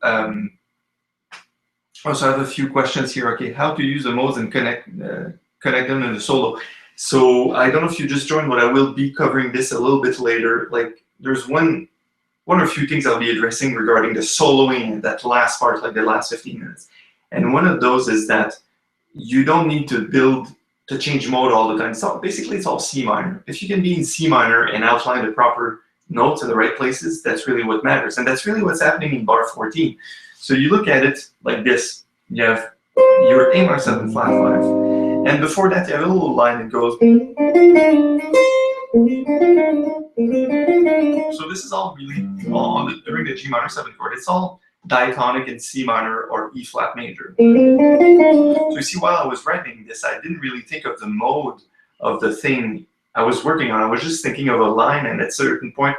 Also, I have a few questions here. Okay, how to use the modes and connect them in the solo. So I don't know if you just joined, but I will be covering this a little bit later. Like there's one or a few things I'll be addressing regarding the soloing, that last part, like the last 15 minutes. And one of those is that you don't need to change mode all the time. So basically it's all C minor. If you can be in C minor and outline the proper notes in the right places, that's really what matters. And that's really what's happening in bar 14. So you look at it like this. You have your A minor 7 flat 5. And before that, you have a little line that goes. So this is all really all during the G minor 7 chord. It's all diatonic in C minor or E flat major. So you see, while I was writing this, I didn't really think of the mode of the thing I was working on. I was just thinking of a line, and at a certain point,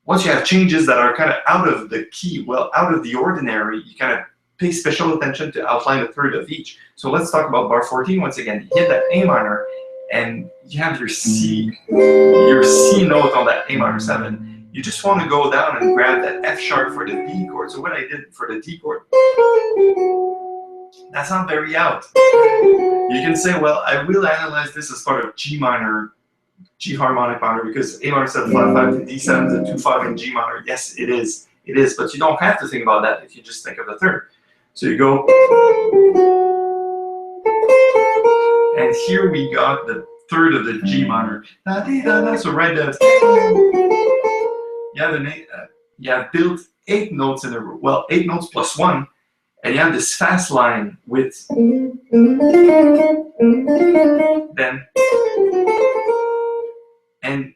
once you have changes that are kind of out of the key, well, out of the ordinary, you kind of pay special attention to outline a third of each. So let's talk about bar 14 once again. You hit that A minor, and you have your C note on that A minor 7. You just want to go down and grab that F sharp for the D chord. So what I did for the D chord, that's not very out. You can say, well, I will analyze this as part of G minor, G harmonic minor, because A minor 7 flat 5 to D7 is a 2-5 in G minor. Yes, it is. It is, but you don't have to think about that if you just think of the third. So you go, and here we got the third of the G minor. So right there, you have built 8 notes in a row. Well, 8 notes plus 1, and you have this fast line with then, and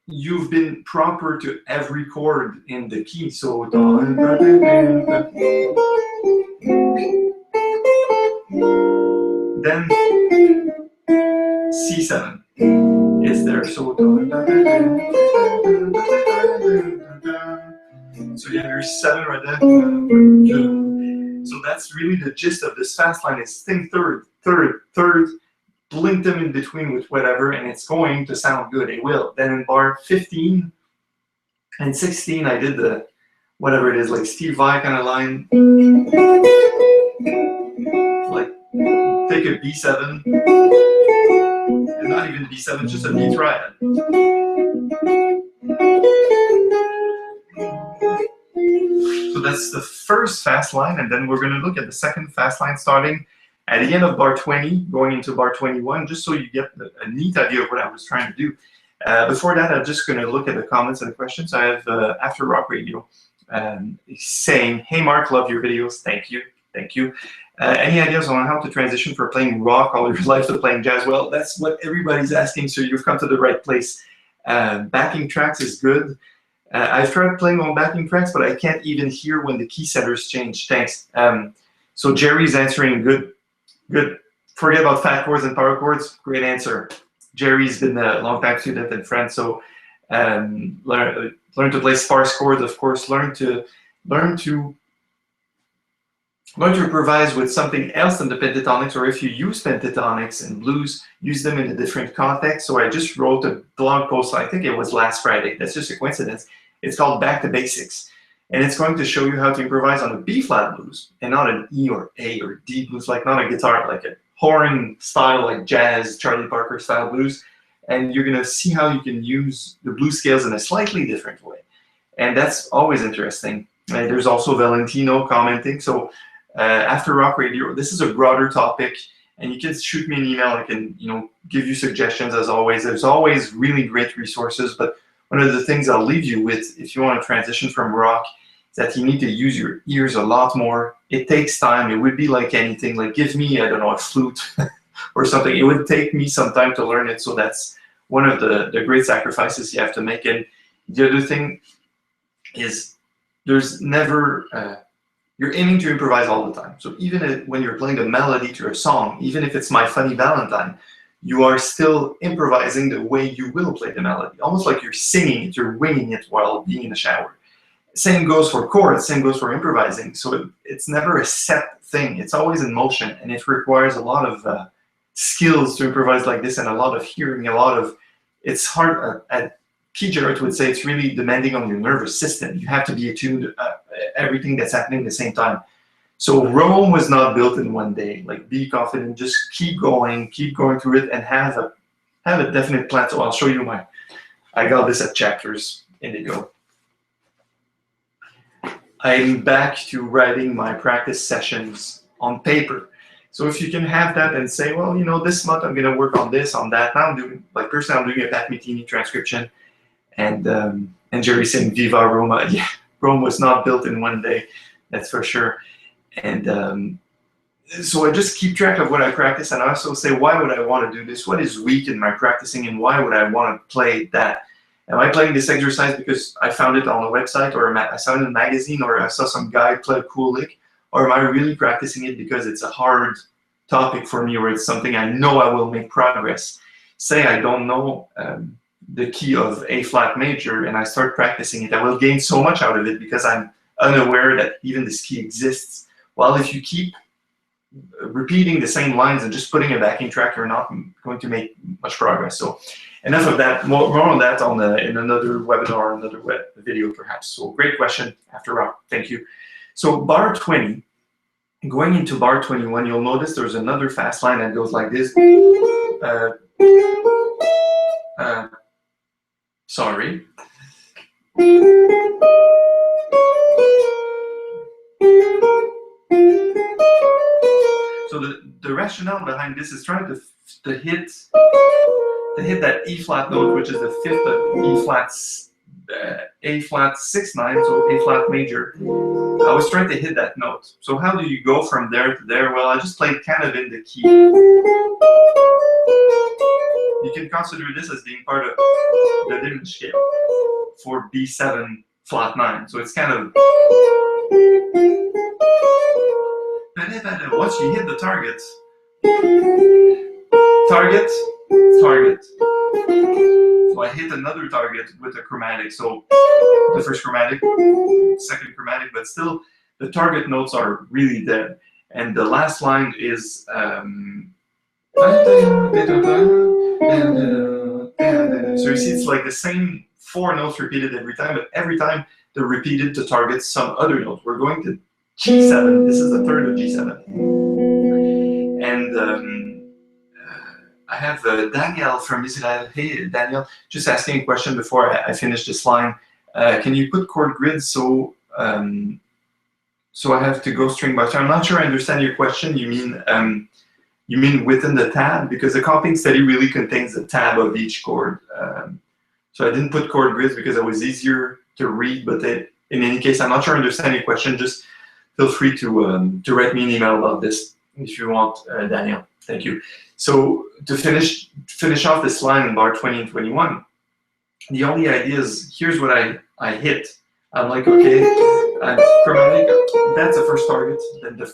you've been proper to every chord in the key. So then C7 is there. So you have your 7 right there. So that's really the gist of this fast line, is think third, third, third, blink them in between with whatever, and it's going to sound good. It will. Then in bar 15 and 16, I did the whatever it is, like Steve Vai kind of line. Like take a B7, and not even B7, just a B triad. So that's the first fast line, and then we're going to look at the second fast line starting at the end of bar 20, going into bar 21, just so you get a neat idea of what I was trying to do. Before that, I'm just going to look at the comments and the questions. I have After Rock Radio saying, "Hey Mark, love your videos. Thank you, thank you. Any ideas on how to transition from playing rock all your life to playing jazz?" Well, that's what everybody's asking, so you've come to the right place. Backing tracks is good. I've tried playing on backing tracks, but I can't even hear when the key setters change. Thanks. So Jerry's answering, good. Good. Forget about fat chords and power chords. Great answer. Jerry's been a long time student and friend, so learn to play sparse chords. Of course, learn to improvise with something else than the pentatonics, or if you use pentatonics and blues, use them in a different context. So I just wrote a blog post. I think it was last Friday. That's just a coincidence. It's called Back to Basics. And it's going to show you how to improvise on a B-flat blues and not an E or A or D blues, like not a guitar, like a horn style, like jazz, Charlie Parker style blues. And you're going to see how you can use the blues scales in a slightly different way. And that's always interesting. There's also Valentino commenting. So After Rock Radio, this is a broader topic, and you can shoot me an email. I can, give you suggestions as always. There's always really great resources, but one of the things I'll leave you with, if you want to transition from rock, is that you need to use your ears a lot more. It takes time. It would be like anything. Like give me, I don't know, a flute or something. It would take me some time to learn it. So that's one of the great sacrifices you have to make. And the other thing is there's never, you're aiming to improvise all the time. So even when you're playing the melody to a song, even if it's My Funny Valentine, you are still improvising the way you will play the melody. Almost like you're singing it, you're winging it while being in the shower. Same goes for chords, same goes for improvising. So it's never a set thing. It's always in motion, and it requires a lot of skills to improvise like this, and a lot of hearing, a lot of, it's hard, Key Gerard would say it's really demanding on your nervous system. You have to be attuned to everything that's happening at the same time. So Rome was not built in one day. Like, be confident, just keep going through it, and have a definite plan. So I'll show you I got this at Chapters Indigo. I'm back to writing my practice sessions on paper. So if you can have that and say, well, you know, this month I'm going to work on this, on that. Now I'm doing, like, personally, I'm doing a Pat Metheny transcription, and Jerry saying Viva Roma. Yeah, Rome was not built in one day, that's for sure. And so I just keep track of what I practice, and I also say, why would I want to do this? What is weak in my practicing, and why would I want to play that? Am I playing this exercise because I found it on a website, or I saw it in a magazine, or I saw some guy play a cool lick? Or am I really practicing it because it's a hard topic for me, or it's something I know I will make progress? Say I don't know the key of A flat major, and I start practicing it, I will gain so much out of it because I'm unaware that even this key exists. While if you keep repeating the same lines and just putting a backing track, you're not going to make much progress. So enough of that. More on that in another webinar, another video perhaps. So great question after all. Thank you. So bar 20, going into bar 21, you'll notice there's another fast line that goes like this. Sorry. So the rationale behind this is trying to hit that E flat note, which is the fifth of E flat's A flat 6/9, so A flat major. I was trying to hit that note. So how do you go from there to there? Well, I just played kind of in the key. You can consider this as being part of the diminished scale for B7 flat 9. So it's kind of, once you hit the target, target. So I hit another target with a chromatic. So the first chromatic, second chromatic, but still the target notes are really there. And the last line is so you see it's like the same 4 notes repeated every time, but every time they're repeated to target some other note. We're going to G7. This is the third of G7. And I have Daniel from Israel. Hey, Daniel, just asking a question before I finish this line. Can you put chord grids so I have to go string by string? I'm not sure I understand your question. You mean within the tab? Because the copying study really contains a tab of each chord. So I didn't put chord grids because it was easier to read, but in any case, I'm not sure I understand your question. Just feel free to write me an email about this if you want, Daniel. Thank you. So to finish off this line in bar 20 and 21, the only idea is, here's what I hit. I'm like, okay, chromatic, that's the first target, then the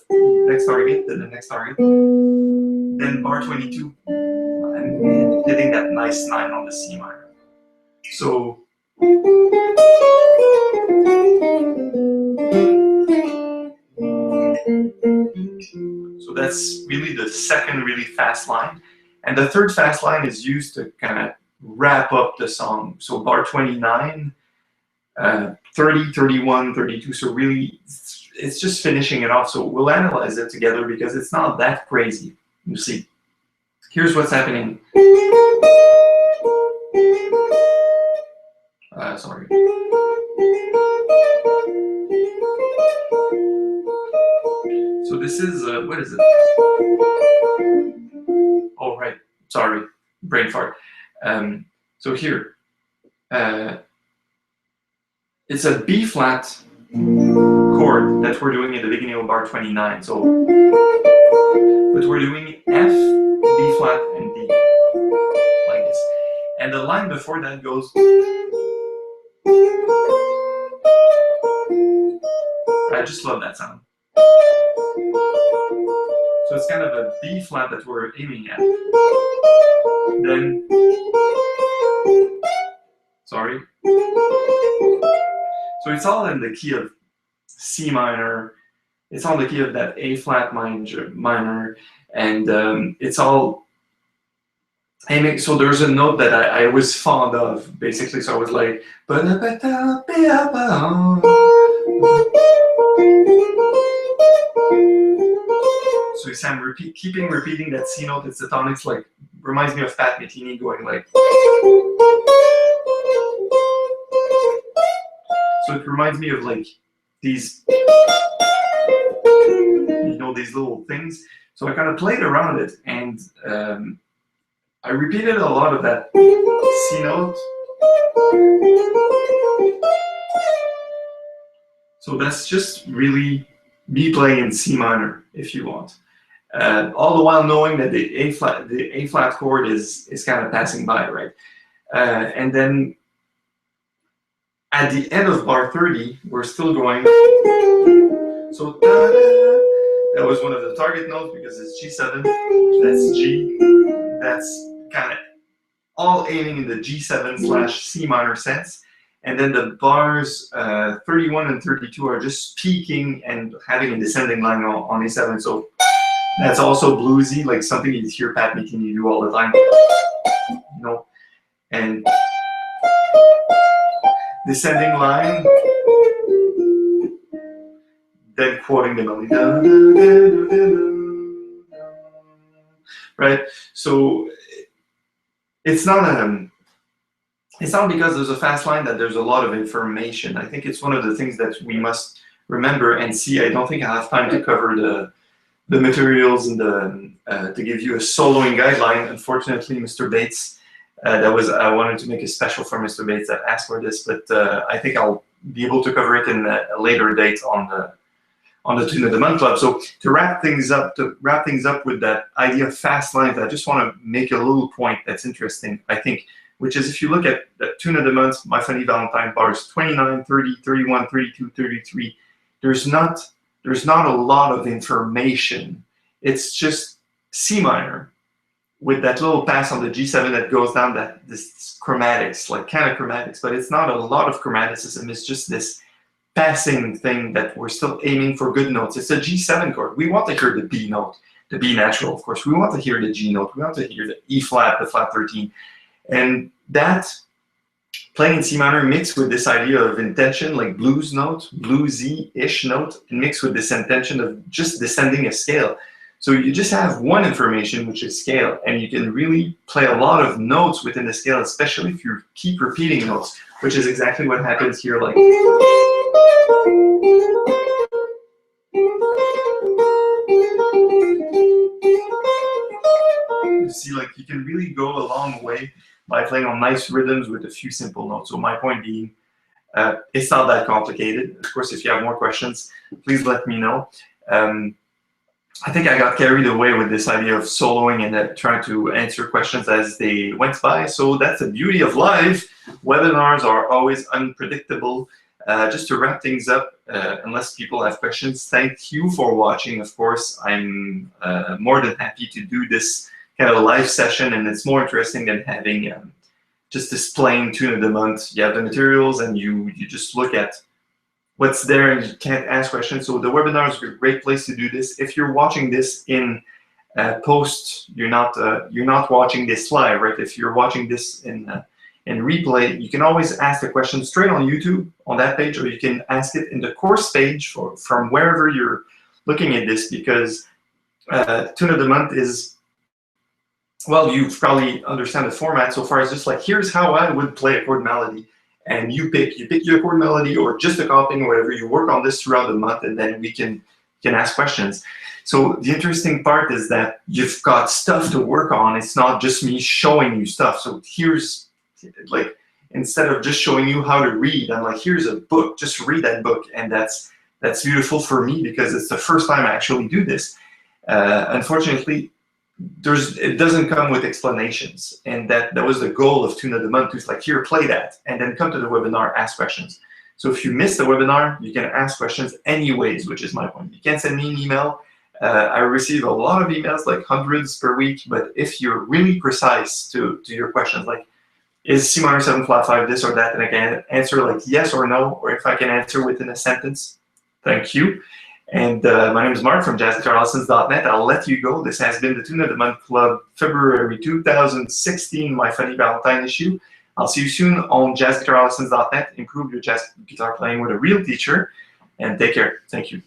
next target, then the next target. Then bar 22, I'm hitting that nice 9 on the C minor. So that's really the second really fast line. And the third fast line is used to kind of wrap up the song. So bar 29, 30, 31, 32. So really, it's just finishing it off. So we'll analyze it together because it's not that crazy. You see, here's what's happening. Sorry. So this is, what is it? Oh, right. Sorry, brain fart. So here, it's a B flat chord that we're doing at the beginning of bar 29. So, but we're doing F, B flat, and D, like this. And the line before that goes. I just love that sound. So it's kind of a B flat that we're aiming at. Then, sorry. So it's all in the key of C minor. It's all the key of that A flat minor, and it's all aiming. So there's a note that I was fond of, basically. So I was like, so you sound keeping repeating that C note. It's the tonics, like reminds me of Pat Metheny going like. So it reminds me of like these, you know, these little things. So I kind of played around it, and I repeated a lot of that C note. So that's just really me playing in C minor, if you want. All the while knowing that the A flat chord is kind of passing by, right? And then at the end of bar 30, we're still going. So that was one of the target notes because it's G7. That's G. That's kind of all aiming in the G7/C minor sense. And then the bars 31 and 32 are just peaking and having a descending line on A7. So that's also bluesy, like something you hear Pat Metheny do all the time. You know, and descending line, then quoting the melody. Right? So it's not because there's a fast line that there's a lot of information. I think it's one of the things that we must remember and see. I don't think I have time to cover the materials and to give you a soloing guideline. Unfortunately, Mr. Bates, I wanted to make a special for Mr. Bates that asked for this, but I think I'll be able to cover it in a later date on the Tune of the Month Club. So to wrap things up with that idea of fast lines, I just want to make a little point that's interesting, I think, which is if you look at the Tune of the Month, My Funny Valentine bars 29, 30, 31, 32, 33, there's not a lot of information. It's just C minor with that little pass on the G7 that goes down this chromatics, like kind of chromatics, but it's not a lot of chromaticism. It's just this passing thing that we're still aiming for good notes. It's a G7 chord. We want to hear the B note, the B natural, of course. We want to hear the G note. We want to hear the E flat, the flat 13. And that playing in C minor mixed with this idea of intention, like blues note, bluesy-ish note, and mixed with this intention of just descending a scale. So you just have one information, which is scale, and you can really play a lot of notes within the scale, especially if you keep repeating notes, which is exactly what happens here. Like, you see, like you can really go a long way by playing on nice rhythms with a few simple notes. So my point being, it's not that complicated. Of course, if you have more questions, please let me know. I think I got carried away with this idea of soloing and trying to answer questions as they went by. So that's the beauty of live. Webinars are always unpredictable. Just to wrap things up, unless people have questions, thank you for watching. Of course, I'm more than happy to do this kind of live session, and it's more interesting than having just displaying Tune of the Month. You have the materials, and you just look at what's there, and you can't ask questions. So the webinar is a great place to do this. If you're watching this in post, you're not watching this live, right? If you're watching this in replay, you can always ask the question straight on YouTube on that page, or you can ask it in the course page from wherever you're looking at this, because Tune of the Month is, well, you probably understand the format so far. It's just like, here's how I would play a chord melody, and you pick your chord melody or just a copying or whatever. You work on this throughout the month, and then we can ask questions. So the interesting part is that you've got stuff to work on. It's not just me showing you stuff. So here's, like, instead of just showing you how to read, I'm like, here's a book, just read that book. And that's beautiful for me because it's the first time I actually do this. Unfortunately, it doesn't come with explanations, and that was the goal of Tune of the Month. It's like, here, play that, and then come to the webinar, ask questions. So if you missed the webinar, you can ask questions anyways, which is my point. You can send me an email. I receive a lot of emails, like hundreds per week, but if you're really precise to your questions, like, is C minor 7 flat 5 this or that, and I can answer like yes or no, or if I can answer within a sentence, thank you. And my name is Marc from jazzguitarlessons.net. I'll let you go. This has been the Tune of the Month Club, February 2016, my Funny Valentine issue. I'll see you soon on jazzguitarlessons.net. Improve your jazz guitar playing with a real teacher, and take care. Thank you.